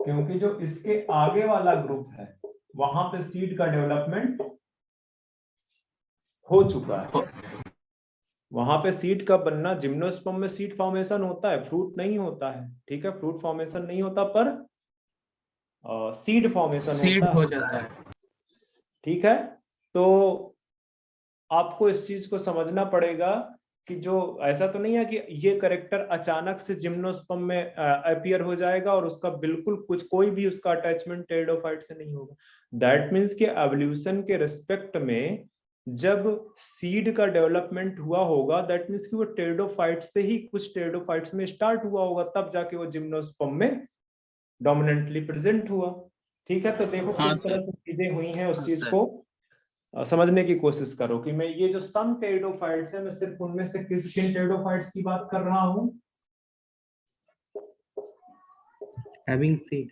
क्योंकि जो इसके आगे वाला ग्रुप है वहां पे सीड का डेवलपमेंट हो चुका है। वहां पे सीड का बनना, जिम्नोस्पर्म में सीड फॉर्मेशन होता है, फ्रूट नहीं होता है। ठीक है, फ्रूट फॉर्मेशन नहीं होता पर सीड फॉर्मेशन होता हो जाता है। ठीक है, तो आपको इस चीज को समझना पड़ेगा कि जो ऐसा तो नहीं है कि ये करेक्टर अचानक से जिम्नोस्पर्म में अपीयर हो जाएगा और उसका बिल्कुल कुछ कोई भी उसका अटैचमेंट टेरिडोफाइट से नहीं होगा। दैट मीन्स कि एवोल्यूशन के रिस्पेक्ट में जब सीड का डेवलपमेंट हुआ होगा, दैट मीन्स कि वो टेरिडोफाइट से ही कुछ टेरिडोफाइट्स में स्टार्ट हुआ होगा, तब जाके वो जिम्नोस्पर्म में डोमिनेंटली प्रेजेंट हुआ। ठीक है, तो देखो किस तरह से चीजें हुई हैं, उस चीज को समझने की कोशिश करो कि मैं ये जो सम टेरिडोफाइट्स है, मैं सिर्फ उनमें से किन टेरिडोफाइट्स की बात कर रहा हूं? हैविंग सीड,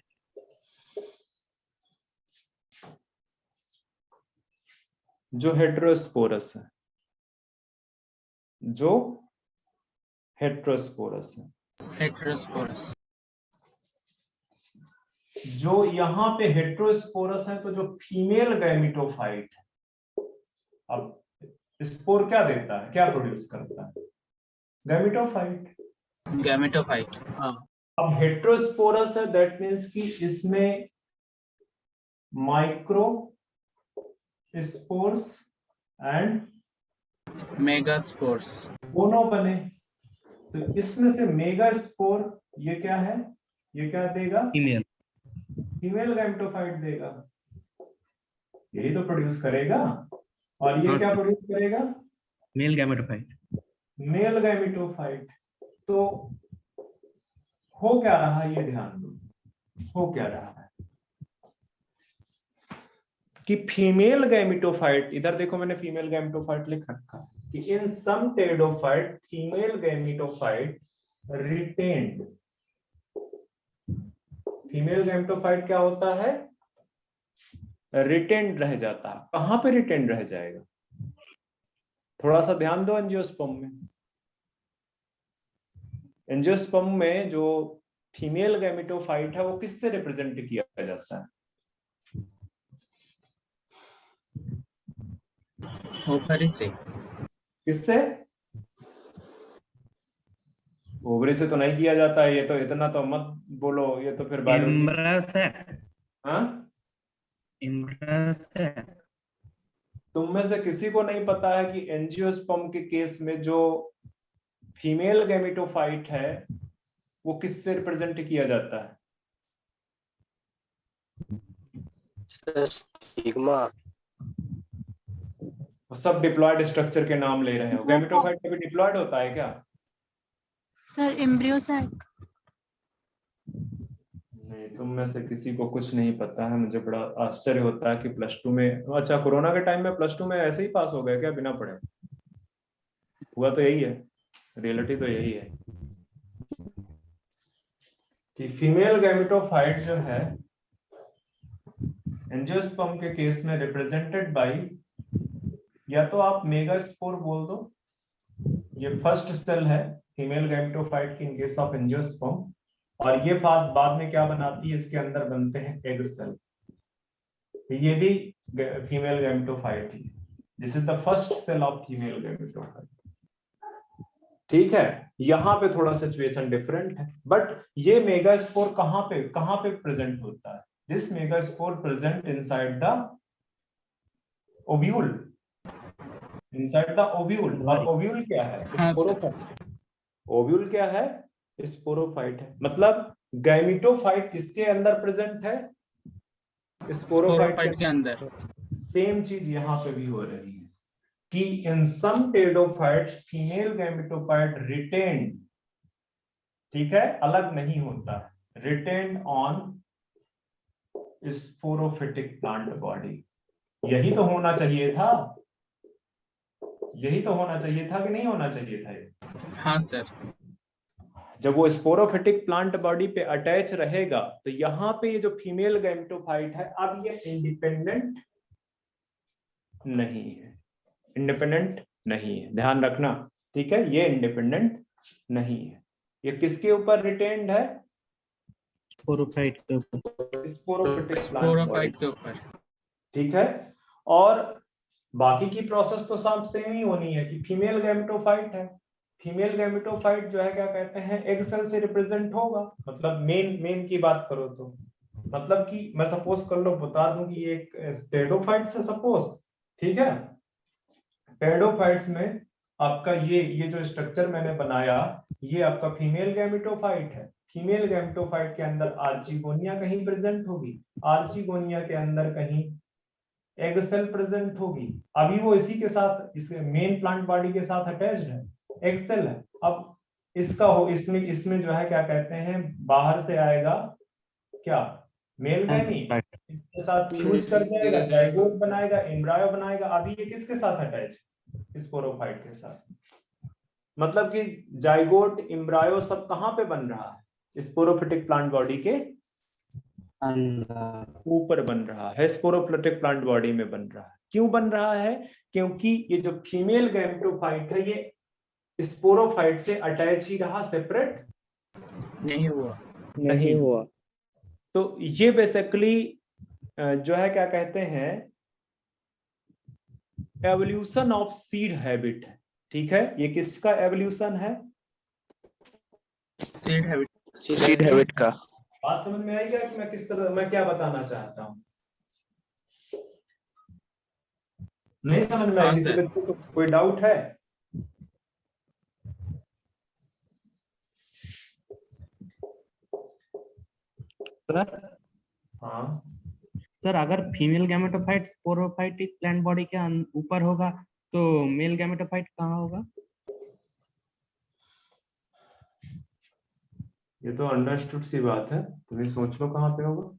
जो हेटेरोस्पोरस है, जो हेटेरोस्पोरस है, हेटेरोस्पोरस। जो यहाँ पे हेटेरोस्पोरस है, तो जो फीमेल गैमेटोफाइट है, अब स्पोर क्या देता है, क्या प्रोड्यूस करता है? गैमेटोफाइट। गैमेटोफाइट। अब हेटेरोस्पोरस है, दैट मीन्स कि इसमें माइक्रो स्पोर्स एंड मेगास्पोर्स दोनों बने। तो इसमें से मेगा स्पोर ये क्या है, ये क्या देगा? फीमेल, फीमेल गैमेटोफाइट देगा, यही तो प्रोड्यूस करेगा। और ये क्या प्रोड्यूस करेगा? Male gametophyte. Male gametophyte. तो हो क्या रहा है, ये ध्यान दो, हो क्या रहा है कि फीमेल गैमेटोफाइट, इधर देखो मैंने फीमेल गैमेटोफाइट लिख रखा है कि in some pteridophyte female gametophyte retained. Female gametophyte क्या होता है? रिटेन्ड रह जाता है। कहां पे रिटेन्ड रह जाएगा? थोड़ा सा ध्यान दो एंजियोस्पर्म में। एंजियोस्पर्म में जो फीमेल गैमेटोफाइट है वो किससे रिप्रेजेंट किया जाता है? ओवरी से। किससे? ओवरी से तो नहीं किया जाता है, ये तो इतना तो मत बोलो, ये तो फिर बायोलॉजी। एम्ब्रस है, हाँ, एम्ब्रस है। तुम में से किसी को नहीं पता है कि एंजियोस्पर्म के केस में जो फीमेल गैमेटोफाइट है वो किससे रिप्रेजेंट किया जाता है? स्टिग्मा। सब डिप्लॉयड स्ट्रक्चर के नाम ले रहे हो। गैमेटोफाइट कभी डिप्लॉयड होता है क्या? Sir embryo sac. नहीं, तुम में से किसी को कुछ नहीं पता है। मुझे बड़ा आश्चर्य होता है कि प्लस टू में, अच्छा कोरोना के टाइम में प्लस टू में ऐसे ही पास हो गए क्या बिना पढ़े? हुआ तो यही है, रियलिटी तो यही है कि फीमेल गैमेटोफाइट जो है एंजियोस्पर्म के केस में रिप्रेजेंटेड बाय, या तो आप मेगास्पोर बोल दो, ये फर्स्ट सेल है फीमेल गैमेटोफाइट की इन केस ऑफ एंजियोस्पर्म, और ये बाद में क्या बनाती है, इसके अंदर बनते हैं एग सेल। ये भी फीमेल गैमेटोफाइट है। This is the first cell of female gametophyte. ठीक है, यहाँ पे थोड़ा सिचुएशन डिफरेंट है, बट ये मेगास्पोर कहाँ पे प्रेजेंट होता है? This megaspore present inside the ovule, inside the ovule. और ओव्यूल क्या है? स्पोरोफाइट। ओव्यूल क्या है? स्पोरोफाइट है। मतलब गैमेटोफाइट किसके अंदर प्रेजेंट है? स्पोरोफाइट के अंदर। सेम चीज यहाँ पे भी हो रही है कि in some pteridophytes female gametophyte retained, ठीक है, अलग नहीं होता है, retained on sporophytic plant body. यही तो होना चाहिए था, यही तो होना चाहिए था कि नहीं होना चाहिए था ये? हाँ सर। जब वो स्पोरोफिटिक प्लांट बॉडी पे अटैच रहेगा तो यहाँ पे ये जो फीमेल गैमेटोफाइट है, अब ये इंडिपेंडेंट नहीं है, इंडिपेंडेंट नहीं है, ध्यान रखना, ठीक है, ये इंडिपेंडेंट नहीं है। ये किसके ऊपर रिटेन्ड है? स्पोरोफाइट के ऊपर, स्पोरोफाइट के ऊपर, ठीक है। और बाकी की प्रोसेस तो सब सेम ही होनी है कि फीमेल गैमेटोफाइट है, फीमेल गैमेटोफाइट जो है क्या कहते हैं, एग सेल से रिप्रेजेंट होगा। मतलब मेन की बात करो तो, मतलब कि मैं सपोज कर लो बता दूं कि ये एक टेरिडोफाइट से सपोज, ठीक है, टेरिडोफाइट्स में आपका ये जो स्ट्रक्चर मैंने बनाया, ये आपका फीमेल गैमेटोफाइट है। फीमेल गैमेटोफाइट के अंदर आर्चिगोनिया कहीं प्रेजेंट होगी, आर्चिगोनिया के अंदर कहीं एग सेल प्रेजेंट होगी। अभी वो इसी के साथ, इस मेन प्लांट बॉडी के साथ अटैच्ड है, एग सेल है। अब इसका हो इसमें जो है क्या कहते हैं, बाहर से आएगा क्या, मेल गैमीट, इसके साथ फ्यूज कर जाएगा, जाइगोट बनाएगा, एम्ब्रायो बनाएगा। अभी ये किसके साथ अटैच, स्पोरोफाइट के साथ। मतलब कि जाइगोट, एम्ब्रायो सब कहां पे बन रहा है, स्पोरोफिटिक प्लांट बॉडी के ऊपर बन रहा है, स्पोरोफिटिक प्लांट बॉडी में बन रहा है। क्यों बन रहा है, क्योंकि ये जो फीमेल गैमेटोफाइट है ये स्पोरोफाइट से अटैच ही रहा, सेपरेट नहीं हुआ। तो ये बेसिकली जो है क्या कहते हैं, एवोल्यूशन ऑफ सीड हैबिट है। ठीक है, ये किसका एवोल्यूशन है, सीड हैबिट का। बात समझ में आई क्या कि मैं किस तरह, मैं क्या बताना चाहता हूँ? नहीं समझ में आई? किसी बच्चे को कोई डाउट है? सर हाँ सर, अगर female gametophyte sporophytic plant body के ऊपर होगा तो मेल गैमेटोफाइट कहाँ होगा? ये तो अंडरस्टूड सी बात है, तुम्हें सोच लो कहाँ पे होगा।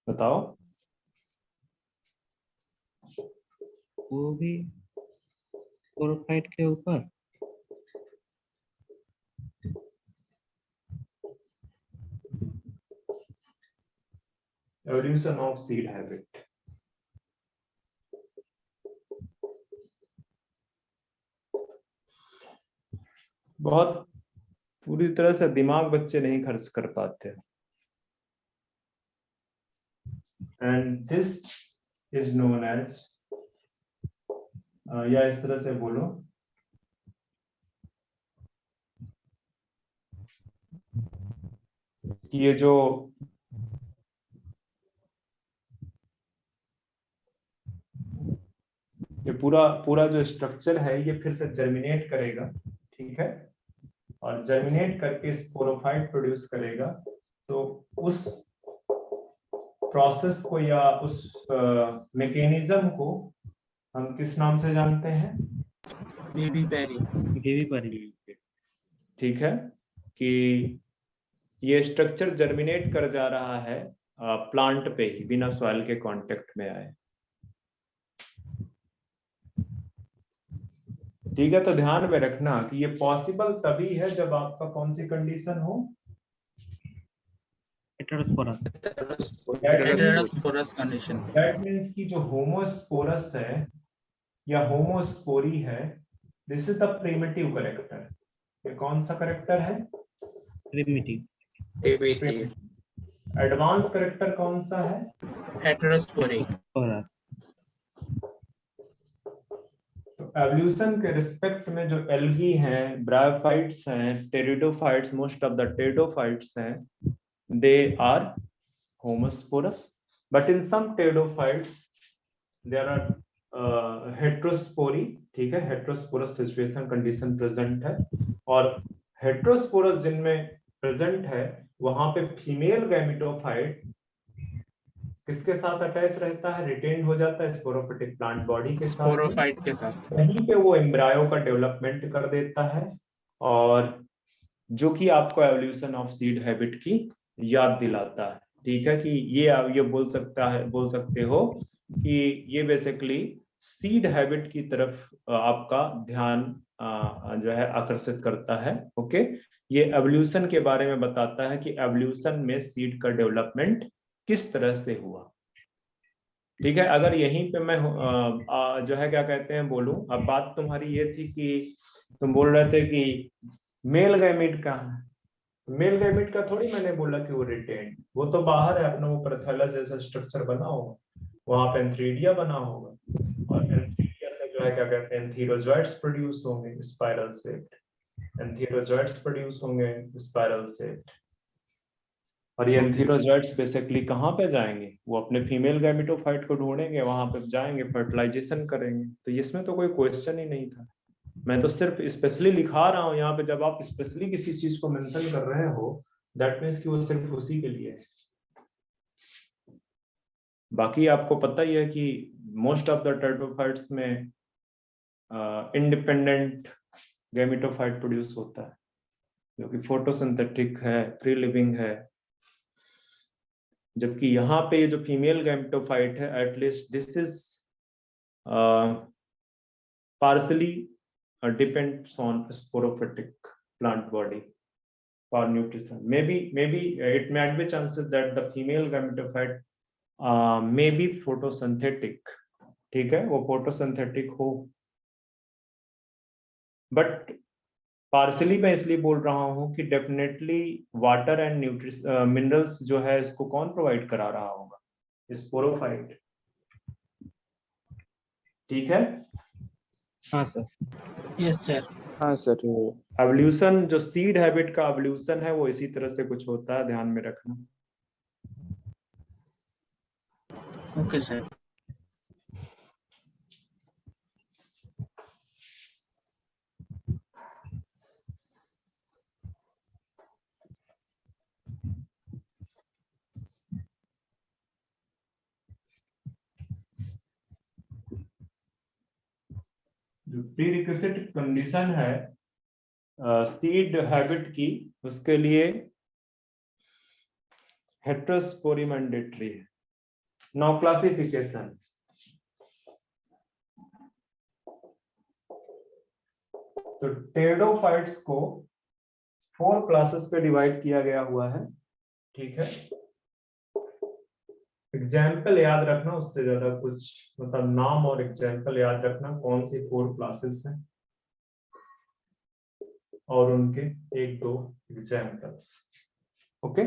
बताओ। वो भी स्पोरोफाइट के ऊपर। एवोल्यूशन ऑफ सीड हैबिट, बहुत पूरी तरह से दिमाग बच्चे नहीं खर्च कर पाते। And this is known as, या इस तरह से बोलो, ये जो ये पूरा जो स्ट्रक्चर है ये फिर से जर्मिनेट करेगा। ठीक है, और जर्मिनेट करके स्पोरोफाइट प्रोड्यूस करेगा। तो उस प्रोसेस को या उस मैकेनिज्म को हम किस नाम से जानते हैं? बेबी। ठीक है, कि ये स्ट्रक्चर जर्मिनेट कर जा रहा है प्लांट पे ही, बिना सॉइल के कांटेक्ट में आए। ठीक है, तो ध्यान में रखना कि ये पॉसिबल तभी है जब आपका कौन सी कंडीशन हो, हेटेरोस्पोरस कंडीशन। दैट मींस कि जो होमोस्पोरस है या होमोस्पोरी है, this is the primitive character. ये कौन सा कैरेक्टर है? प्रिमिटिव। एडवांस कैरेक्टर कौन सा है? हेटेरोस्पोरिक। तो एवोल्यूशन के रिस्पेक्ट में जो एल्गी हैं, ब्रायोफाइट्स हैं, pteridophytes, most of the pteridophytes हैं, they are homosporous, but in some pteridophytes there are heterospory। ठीक है, heterosporous situation condition present है, और heterosporous जिनमें present है वहां पे फीमेल गैमेटोफाइट किसके साथ अटैच रहता है, रिटेन हो जाता है स्पोरोफिटिक प्लांट बॉडी के साथ, स्पोरोफाइट के साथ। वहीं पे वो एम्ब्रायो का डेवलपमेंट कर देता है, और जो कि आपको एवोल्यूशन ऑफ सीड हैबिट की याद दिलाता है। ठीक है, कि ये बोल सकते हो कि ये बेसिकली सीड हैबिट की तरफ आपका ध्यान जो है आकर्षित करता है। ओके, ये एवोल्यूशन के बारे में बताता है कि एवोल्यूशन में सीड का डेवलपमेंट किस तरह से हुआ। ठीक है, अगर यहीं पे मैं जो है क्या कहते हैं बोलूं, अब बात तुम्हारी ये थी कि तुम बोल रहे थे कि मेल गैमेट कहाँ है। मेल गैमेट का थोड़ी मैंने बोला कि वो रिटेन, वो तो बाहर है अपना, वो परथेला जैसा स्ट्रक्चर बना होगा, वहां पे एंथ्रीडिया बना होगा, और एंथ्रीडिया से जो है क्या कहते हैं एंथीरोजॉइड्स प्रोड्यूस होंगे स्पाइरल शेप्ड, एंथीरोजॉइड्स प्रोड्यूस होंगे स्पाइरल शेप्ड। और ये एंथीरोजोइट्स बेसिकली कहाँ पे जाएंगे, वो अपने फीमेल गैमेटोफाइट को ढूंढेंगे, वहां पे जाएंगे, फर्टिलाइजेशन करेंगे। तो इसमें तो कोई क्वेश्चन ही नहीं था। मैं तो सिर्फ स्पेशली लिखा रहा हूँ यहाँ पे। जब आप स्पेशली किसी चीज को मेंशन कर रहे हो, दैट मीन्स कि वो सिर्फ उसी के लिए है। बाकी आपको पता ही है कि मोस्ट ऑफ द टेरिडोफाइट्स में इंडिपेंडेंट गैमेटोफाइट प्रोड्यूस होता है, जो कि फोटोसिंथेटिक है, फ्री लिविंग है। जबकि यहाँ पे जो फीमेल गैमेटोफाइट है, at least this is partially depends on sporophytic plant body for nutrition. maybe it might be chances that the female gametophyte may be photosynthetic, ठीक है, वो फोटोसिंथेटिक हो, बट पार्सली मैं इसलिए बोल रहा हूँ कि डेफिनेटली वाटर एंड मिनरल्स जो है इसको कौन प्रोवाइड करा रहा होगा, स्पोरोफाइट। ठीक है। हाँ सर। Yes sir. हाँ सर। एवोल्यूशन जो सीड हैबिट का एवोल्यूशन है वो इसी तरह से कुछ होता है, ध्यान में रखना। Okay sir. जो प्रीरिक्विजिट कंडीशन है सीड हैबिट की, उसके लिए हेटेरोस्पोरी मैंडेटरी है। Now classification. तो टेरिडोफाइट्स को 4 क्लासेस पे डिवाइड किया गया हुआ है, ठीक है। एग्जाम्पल याद रखना, उससे ज्यादा कुछ मतलब नाम और एग्जाम्पल याद रखना, कौन सी 4 क्लासेस हैं और उनके 1-2 एग्जाम्पल्स। ओके।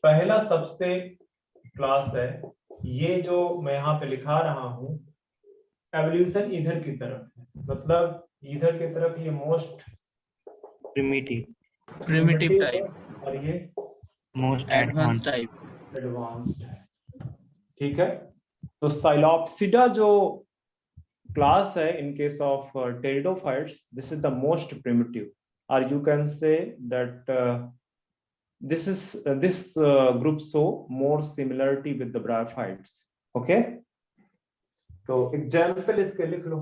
पहला सबसे क्लास है, ये जो मैं यहाँ पे लिखा रहा हूं, एवोल्यूशन इधर की तरफ है, मतलब इधर की तरफ ये मोस्ट प्रिमिटिव टाइप और ये most advance advanced. Type. Advanced है, ठीक है। तो साइलोप्सिडा जो क्लास है in case of pteridophytes, this is the most primitive, और you can say that this group show more similarity with the bryophytes. Okay, तो एग्जाम्पल इसके लिख लो।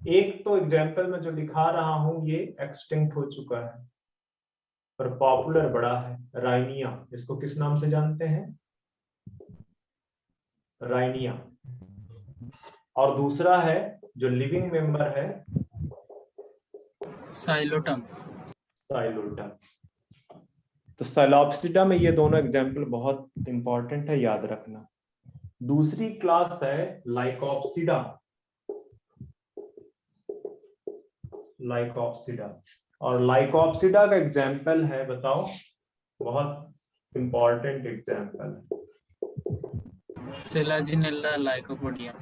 एक तो एग्जाम्पल में जो लिखा रहा हूं ये एक्सटिंक्ट हो चुका है पर पॉपुलर बड़ा है, राइनिया। इसको किस नाम से जानते हैं? राइनिया। और दूसरा है जो लिविंग मेंबर है, साइलोटम। साइलोटम। तो साइलोप्सिडा में ये दोनों एग्जाम्पल बहुत इंपॉर्टेंट है, याद रखना। दूसरी क्लास है लाइकोप्सिडा। लाइकोप्सिडा, और लाइकोप्सिडा का एग्जाम्पल है, बताओ, बहुत इंपॉर्टेंट एग्जाम्पल है, Selaginella lycopodium.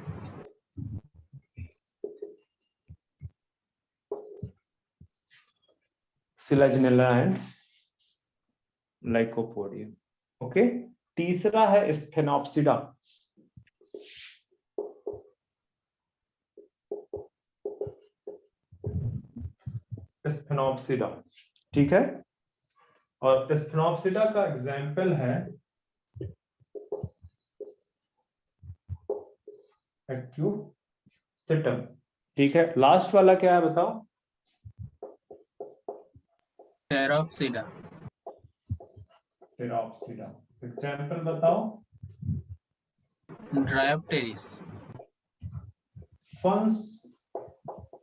Selaginella and lycopodium. Okay. तीसरा है स्फेनोप्सिडा। स्फेनोप्सिडा, ठीक है। और स्फेनोप्सिडा का एग्जाम्पल है एक्यूसिटम, ठीक है। लास्ट वाला क्या है बताओ? टेरोप्सिडा। टेरोप्सिडा। एग्जाम्पल बताओ? ड्रायोप्टेरिस। फंस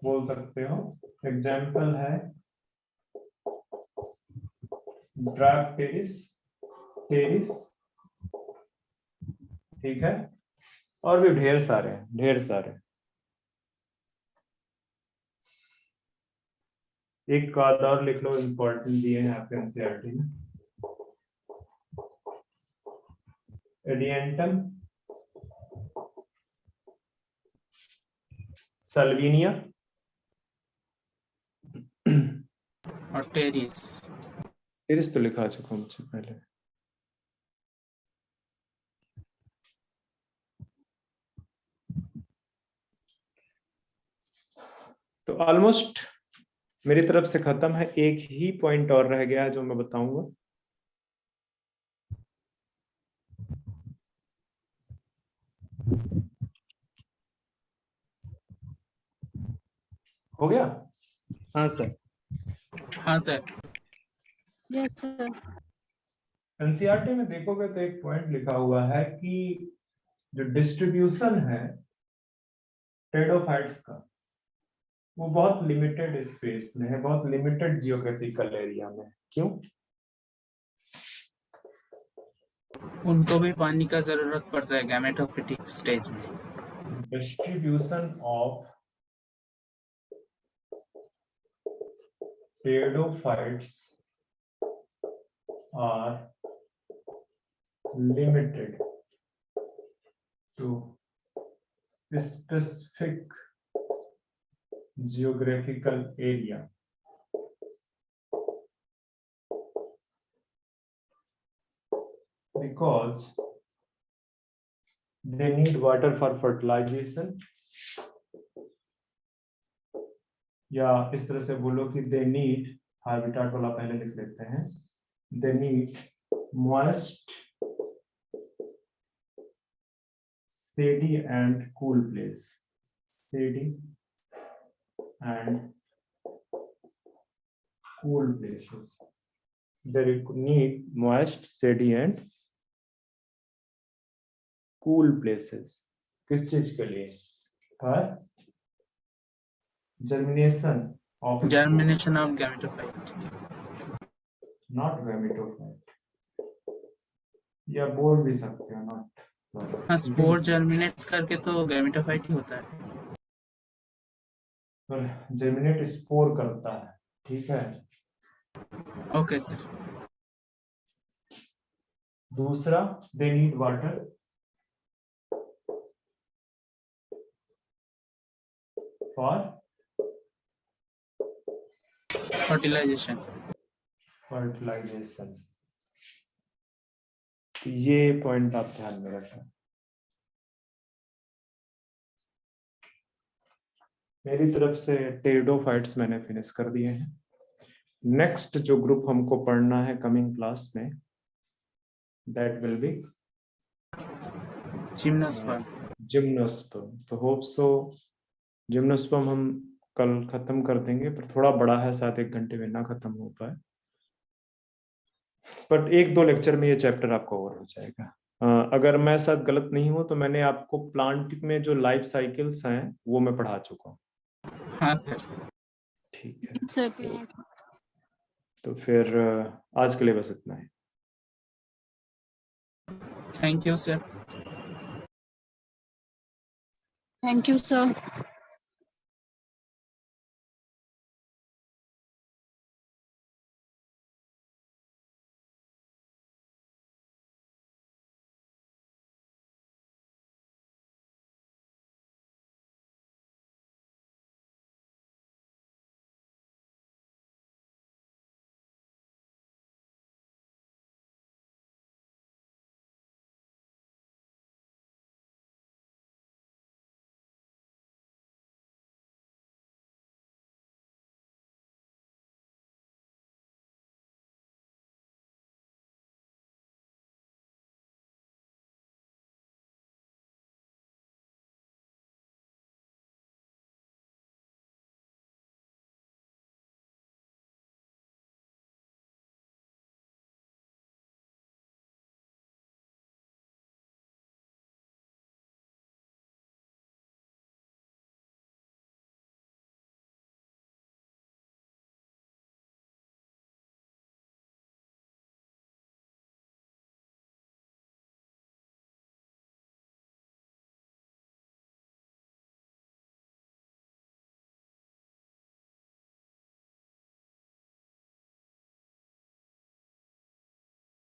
बोल सकते हो, एग्जाम्पल है ड्रायोप्टेरिस, टेरिस, ठीक है। और भी ढेर सारे हैं, ढेर सारे। एक कार्ड और लिख लो, इंपॉर्टेंट दिए हैं आपके एनसीईआरटी में। एडिएंटम, सल्विनिया और टेरिस। सीरीज तो लिखा चुका हूं मुझसे पहले। तो ऑलमोस्ट मेरी तरफ से खत्म है, एक ही पॉइंट और रह गया है जो मैं बताऊंगा। हो गया? हाँ सर। हाँ सर। Yes sir. एनसीईआरटी में देखोगे तो एक पॉइंट लिखा हुआ है कि जो डिस्ट्रीब्यूशन है टेरिडोफाइट्स का वो बहुत लिमिटेड स्पेस में है, बहुत लिमिटेड जियोग्राफिकल एरिया में। क्यों? उनको भी पानी का जरूरत पड़ता है गैमेटोफिटिक स्टेज में। Distribution of pteridophytes are limited to specific geographical area. Because they need water for fertilization, या इस तरह से बोलो कि they need, habitat वाला पहले लिख लेते हैं, they need moist, shady and cool place. Shady and cool places. They need moist, shady and cool places. किस चीज के लिए? for germination of gametophyte, not gametophyte, या बोल भी सकते हो not। हाँ स्पोर जर्मिनेट करके तो गैमेटोफाइट ही होता है। पर जर्मिनेट स्पोर करता है, ठीक है। Okay sir. दूसरा they need water for fertilisation. Fertilisation. ये पॉइंट आप ध्यान में रखें। मेरी तरफ से टेरिडोफाइट्स मैंने फिनिश कर दिए हैं। नेक्स्ट जो ग्रुप हमको पढ़ना है कमिंग क्लास में, that will be gymnosperm. Gymnosperm. तो होप सो जिम्नोस्पर्म हम कल खत्म कर देंगे, पर थोड़ा बड़ा है, शायद 1 घंटे में ना खत्म हो पाए, बट 1-2 लेक्चर में ये चैप्टर आपका ओवर हो जाएगा। अगर मैं शायद गलत नहीं हूं तो मैंने आपको प्लांट में जो लाइफ साइकिल्स हैं वो मैं पढ़ा चुका हूँ। हाँ सर। ठीक है, सर तो फिर आज के लिए बस इतना ही। Thank you sir. Thank you sir.